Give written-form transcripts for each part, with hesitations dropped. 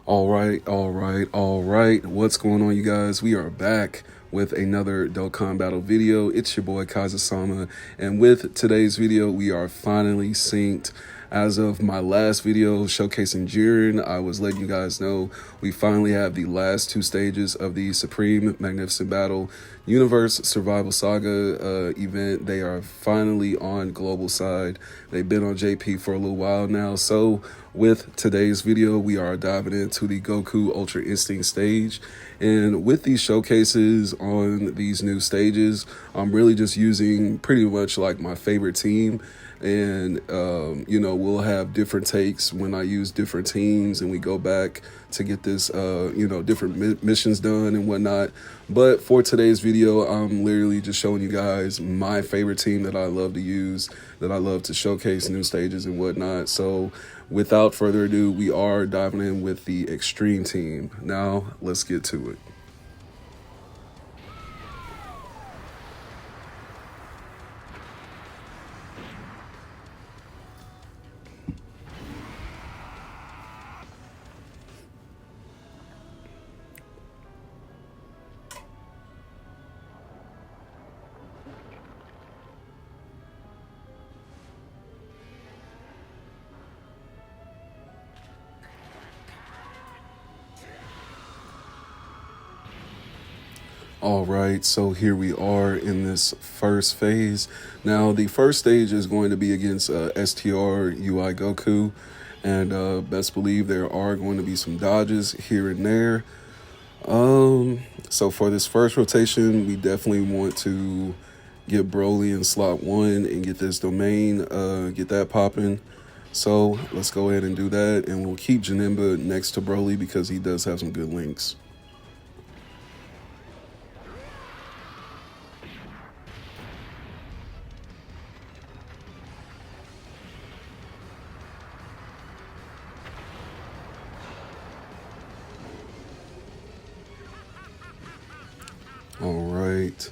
All right. What's going on, you guys? We are back with another Dokkan battle video. It's your boy Kaiza-Sama, and with today's video, we are finally synced. As of my last video showcasing Jiren, I was letting you guys know we finally have the last two stages of the Supreme Magnificent Battle Universe Survival Saga event. They are finally on global side. They've been on JP for a little while now. So with today's video, we are diving into the GOKU Ultra Instinct stage. And with these showcases on these new stages, I'm really just using pretty much like my favorite team. And we'll have different takes when I use different teams and we go back to get this different missions done and whatnot. But for today's video, I'm literally just showing you guys my favorite team that I love to use, that I love to showcase new stages and whatnot. So without further ado, we are diving in with the Extreme team. Now let's get to it. All right, so here we are in this first phase. Now, the first stage is going to be against STR UI Goku, and best believe there are going to be some dodges here and there. So for this first rotation, we definitely want to get Broly in slot 1 and get this domain, get that popping. So let's go ahead and do that, and we'll keep Janemba next to Broly because he does have some good links. All right.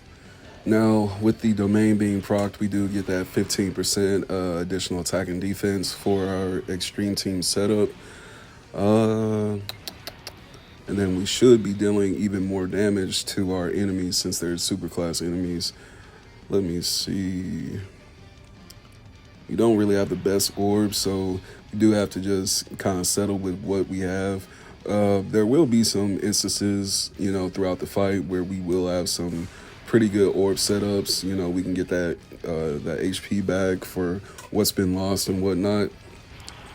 Now, with the domain being procced, we do get that 15% additional attack and defense for our extreme team setup. And then we should be dealing even more damage to our enemies since they're superclass enemies. Let me see. We don't really have the best orbs, so we do have to just kind of settle with what we have. There will be some instances, throughout the fight where we will have some pretty good orb setups. We can get that HP back for what's been lost and whatnot.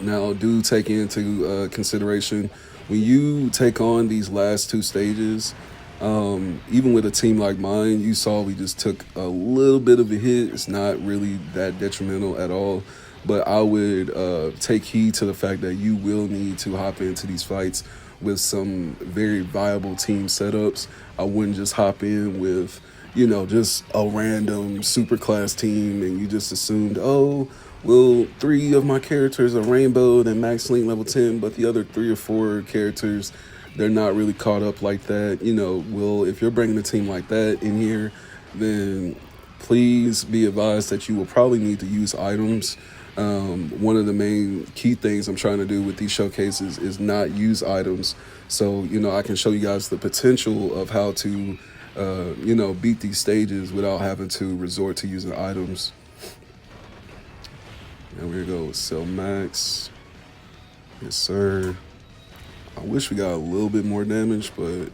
Now, do take into consideration when you take on these last two stages. Even with a team like mine, you saw we just took a little bit of a hit. It's not really that detrimental at all. But I would take heed to the fact that you will need to hop into these fights with some very viable team setups. I wouldn't just hop in with, just a random super class team and you just assumed, oh, well, 3 of my characters are rainbowed and max link level 10, but the other 3 or 4 characters, they're not really caught up like that. Well, if you're bringing a team like that in here, then please be advised that you will probably need to use items. One of the main key things I'm trying to do with these showcases is not use items. So, I can show you guys the potential of how to, beat these stages without having to resort to using items. And we go with Cell Max. Yes, sir. I wish we got a little bit more damage, but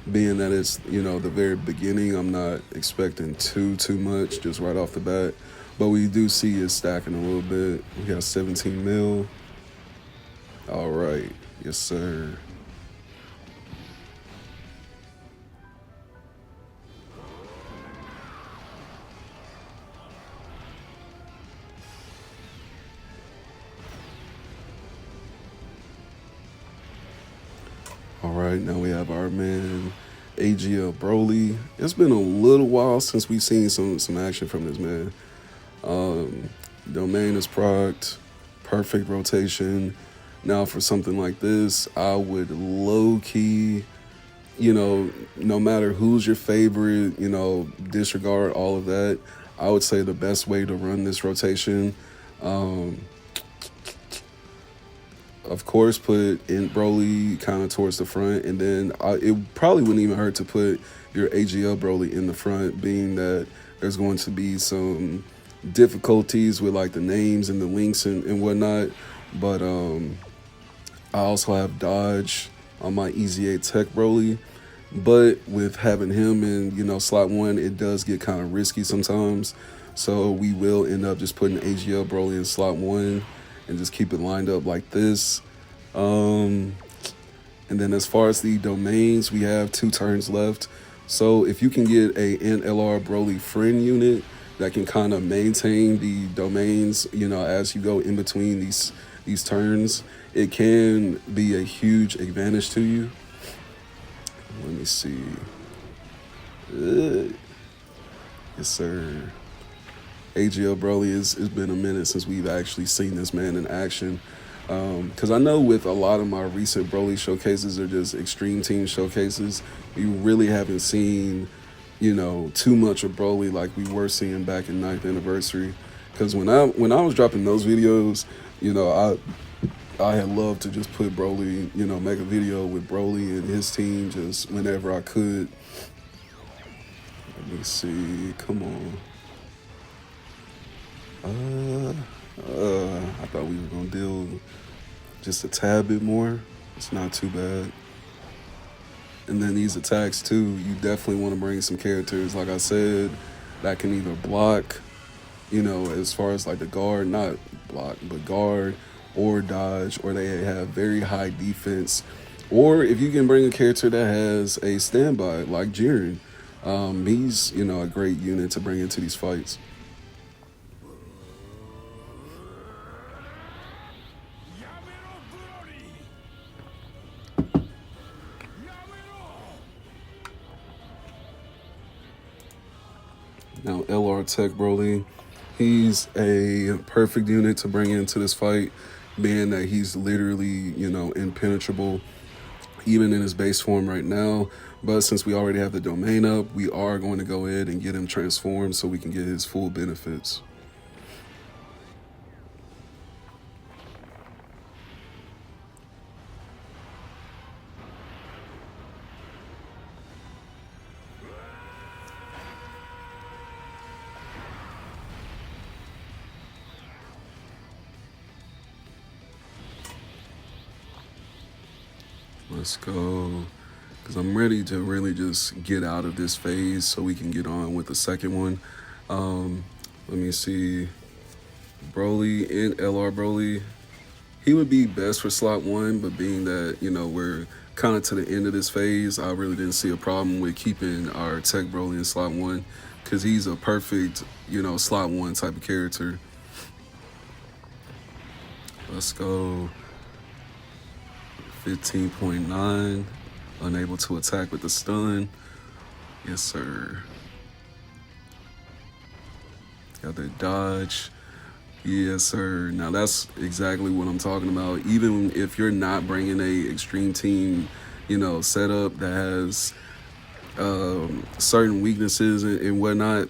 being that it's, the very beginning, I'm not expecting too much just right off the bat. But we do see it stacking a little bit. We got 17 mil. All right. Yes, sir. All right. Now we have our man, AGL Broly. It's been a little while since we've seen some action from this man. Domain is procced, perfect rotation. Now for something like this, I would low-key, no matter who's your favorite, disregard all of that. I would say the best way to run this rotation of course, put in Broly kind of towards the front, and then it probably wouldn't even hurt to put your AGL Broly in the front, being that there's going to be some difficulties with like the names and the links and whatnot. But I also have Dodge on my Easy 8 Tech Broly. But with having him in, slot one, it does get kind of risky sometimes. So we will end up just putting AGL Broly in slot one and just keep it lined up like this. And then as far as the domains, we have 2 turns left. So if you can get a NLR Broly friend unit that can kind of maintain the domains, as you go in between these turns, it can be a huge advantage to you. Let me see. Yes, sir. AGL Broly, it's been a minute since we've actually seen this man in action. Because I know with a lot of my recent Broly showcases or just extreme team showcases, we really haven't seen, too much of Broly like we were seeing back in 9th anniversary. Because when I was dropping those videos, I had loved to just put Broly, make a video with Broly and his team just whenever I could. Let me see. Come on. I thought we were going to deal just a tad bit more. It's not too bad. And then these attacks, too, you definitely want to bring some characters, like I said, that can either block, as far as like the guard, not block, but guard, or dodge, or they have very high defense. Or if you can bring a character that has a standby, like Jiren, he's, a great unit to bring into these fights. Now, LR Tech Broly, he's a perfect unit to bring into this fight, being that he's literally, impenetrable, even in his base form right now. But since we already have the domain up, we are going to go ahead and get him transformed so we can get his full benefits. Let's go, because I'm ready to really just get out of this phase so we can get on with the second one. Let me see. Broly and LR Broly, he would be best for slot one, but being that, we're kind of to the end of this phase, I really didn't see a problem with keeping our Tech Broly in slot one, because he's a perfect, slot one type of character. Let's go. 15.9, unable to attack with the stun. Yes, sir. Got the dodge. Yes, sir. Now that's exactly what I'm talking about. Even if you're not bringing a extreme team, setup that has certain weaknesses and whatnot,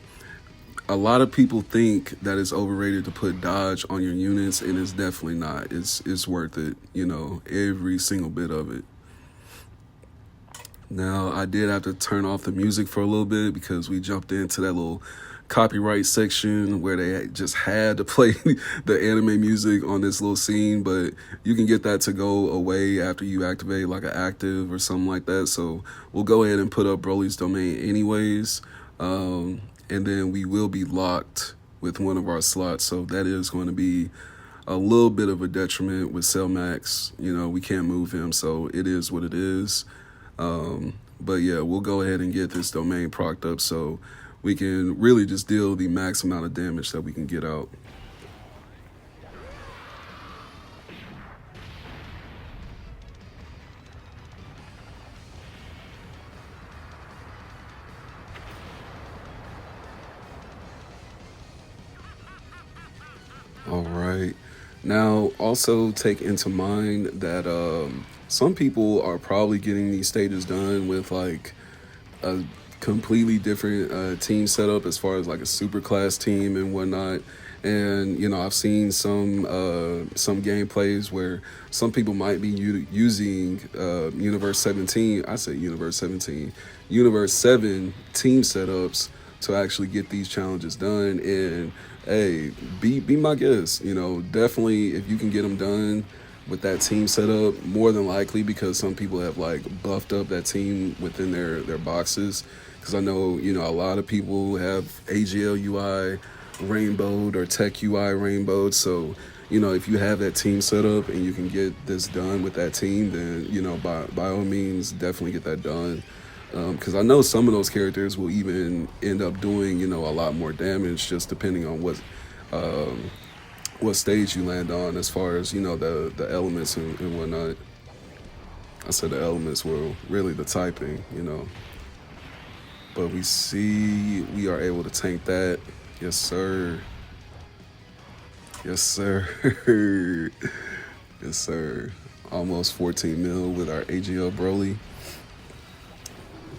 a lot of people think that it's overrated to put dodge on your units, and it's definitely not. It's worth it, every single bit of it. Now, I did have to turn off the music for a little bit because we jumped into that little copyright section where they just had to play the anime music on this little scene, but you can get that to go away after you activate like an active or something like that. So we'll go ahead and put up Broly's domain anyways. And then we will be locked with one of our slots. So that is going to be a little bit of a detriment with Cell Max. We can't move him, so it is what it is. But yeah, we'll go ahead and get this domain procced up so we can really just deal the max amount of damage that we can get out. All right. Now, also take into mind that some people are probably getting these stages done with like a completely different team setup as far as like a super class team and whatnot. And I've seen some gameplays where some people might be using Universe 17. I say Universe 17, Universe 7 team setups to actually get these challenges done. And hey, be my guest. Definitely if you can get them done with that team setup, more than likely, because some people have like buffed up that team within their boxes. Because I know a lot of people have AGL UI rainbowed or tech UI rainbowed. So if you have that team set up and you can get this done with that team, then by all means definitely get that done. Because I know some of those characters will even end up doing a lot more damage, just depending on what stage you land on, as far as the elements and whatnot. I said the elements were really the typing. But we are able to tank that. Yes, sir. Yes, sir. Yes, sir. Almost 14 mil with our AGL Broly.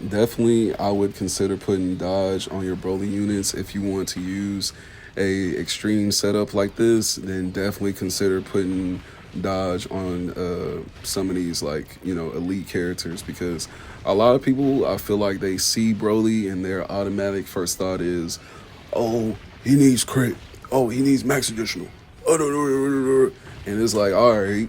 Definitely, I would consider putting dodge on your Broly units. If you want to use a extreme setup like this, then definitely consider putting dodge on some of these elite characters, because a lot of people, I feel like they see Broly and their automatic first thought is, oh, he needs crit, oh, he needs max additional, and it's like, all right,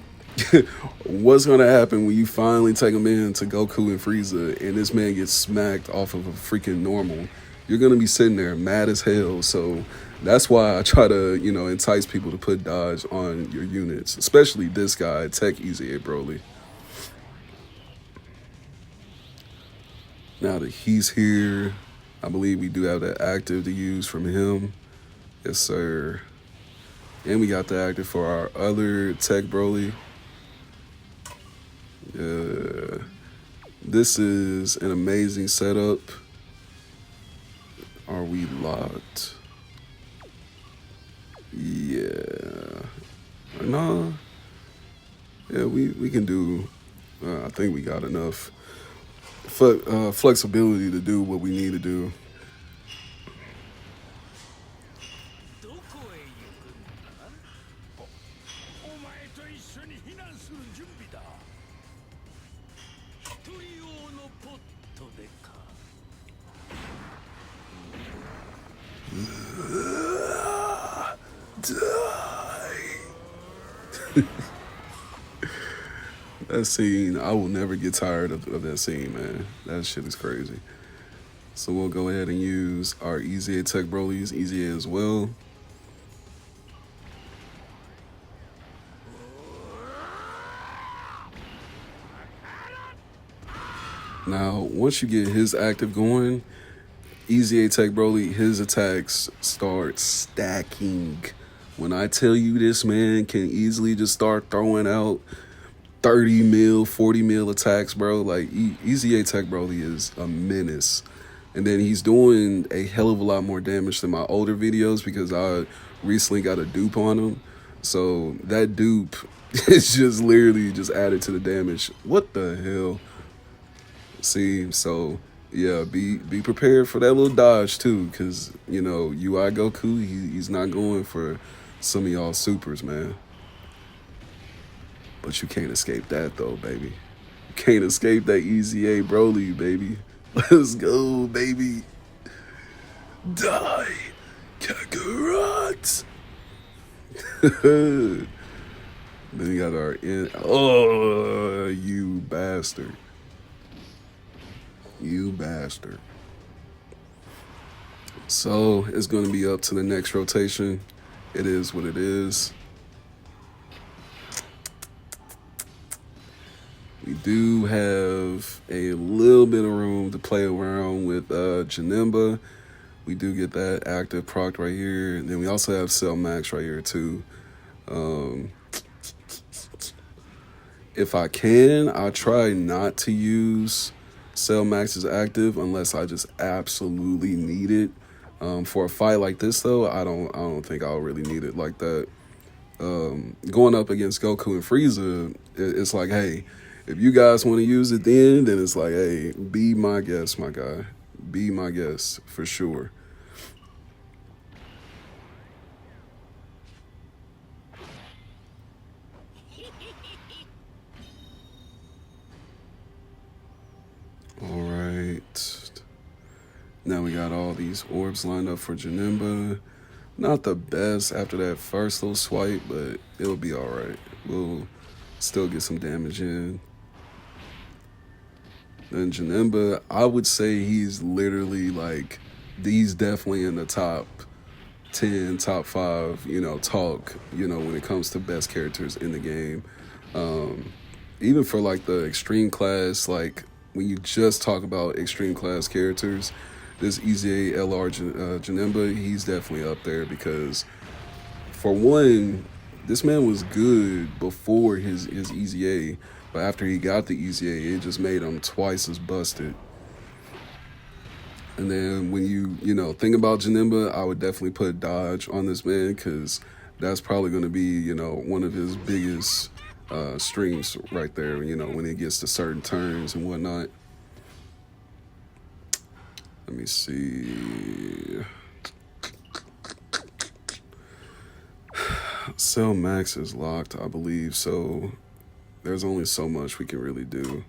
what's gonna happen when you finally take him in to Goku and Frieza and this man gets smacked off of a freaking normal? You're gonna be sitting there mad as hell. So that's why I try to entice people to put dodge on your units, especially this guy, Tech Easy Broly. Now that he's here, I believe we do have that active to use from him. Yes, sir. And we got the active for our other Tech Broly. This is an amazing setup. Are we locked? Yeah. No. Yeah, we can do. I think we got enough flexibility to do what we need to do. That scene, I will never get tired of that scene, man. That shit is crazy. So we'll go ahead and use our Easy A Tech Broly's Easy A as well. Now, once you get his active going, Easy A Tech Broly, his attacks start stacking. When I tell you this man can easily just start throwing out 30 mil, 40 mil attacks, bro. Like, Easy A Tech Broly is a menace. And then he's doing a hell of a lot more damage than my older videos because I recently got a dupe on him. So that dupe is just literally just added to the damage. What the hell? See, so yeah, be prepared for that little dodge too, because UI Goku, he's not going for some of y'all supers, man. But you can't escape that though, baby. You can't escape that Easy A Broly, baby. Let's go, baby. Die, Kakarot. Then you got our oh, you bastard. You bastard. So it's going to be up to the next rotation. It is what it is. We do have a little bit of room to play around with Janemba. We do get that active proc right here. And then we also have Cell Max right here too. If I can, I try not to use Cell Max is active unless I just absolutely need it. For a fight like this though, I don't think I'll really need it like that. Going up against Goku and Frieza, it's like, hey, if you guys want to use it then it's like, hey, be my guest, my guy. Be my guest for sure. Now we got all these orbs lined up for Janemba. Not the best after that first little swipe, but it'll be all right. We'll still get some damage in. Then Janemba, I would say he's literally like, he's definitely in the top 10, top 5, talk, when it comes to best characters in the game. Even for like the extreme class, like when you just talk about extreme class characters, this EZA LR Janemba, he's definitely up there because, for one, this man was good before his EZA, but after he got the EZA, it just made him twice as busted. And then when you think about Janemba, I would definitely put dodge on this man because that's probably going to be, one of his biggest streams right there, when it gets to certain turns and whatnot. Let me see. Cell Max is locked, I believe, so there's only so much we can really do.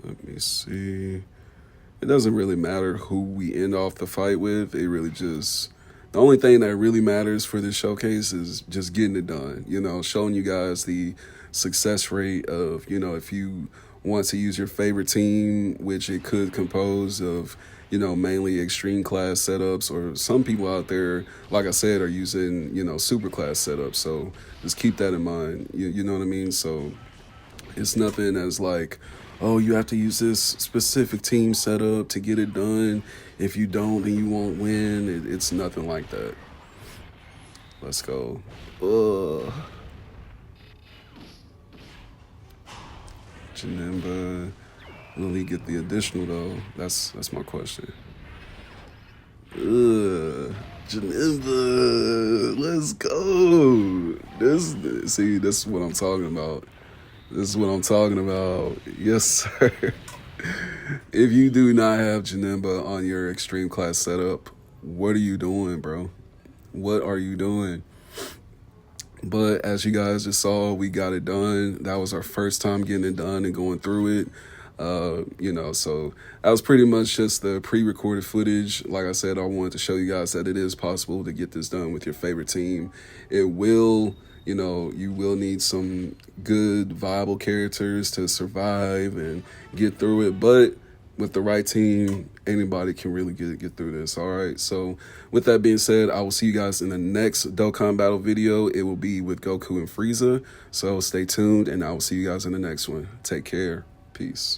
Let me see. It doesn't really matter who we end off the fight with. It really just, the only thing that really matters for this showcase is just getting it done, showing you guys the success rate of, if you want to use your favorite team, which it could compose of, mainly extreme class setups, or some people out there, like I said, are using, super class setups. So just keep that in mind. You know what I mean? So it's nothing as like, oh, you have to use this specific team setup to get it done. If you don't, then you won't win. It's nothing like that. Let's go. Janemba, will he get the additional though? That's my question. Janemba, let's go. This is what I'm talking about. This is what I'm talking about. Yes, sir. If you do not have Janemba on your extreme class setup, what are you doing, bro? What are you doing? But as you guys just saw, we got it done. That was our first time getting it done and going through it. So that was pretty much just the pre-recorded footage. Like I said, I wanted to show you guys that it is possible to get this done with your favorite team. It will, you will need some good, viable characters to survive and get through it. But with the right team, anybody can really get through this. All right. So with that being said, I will see you guys in the next Dokkan battle video. It will be with Goku and Frieza. So stay tuned, and I will see you guys in the next one. Take care. Peace.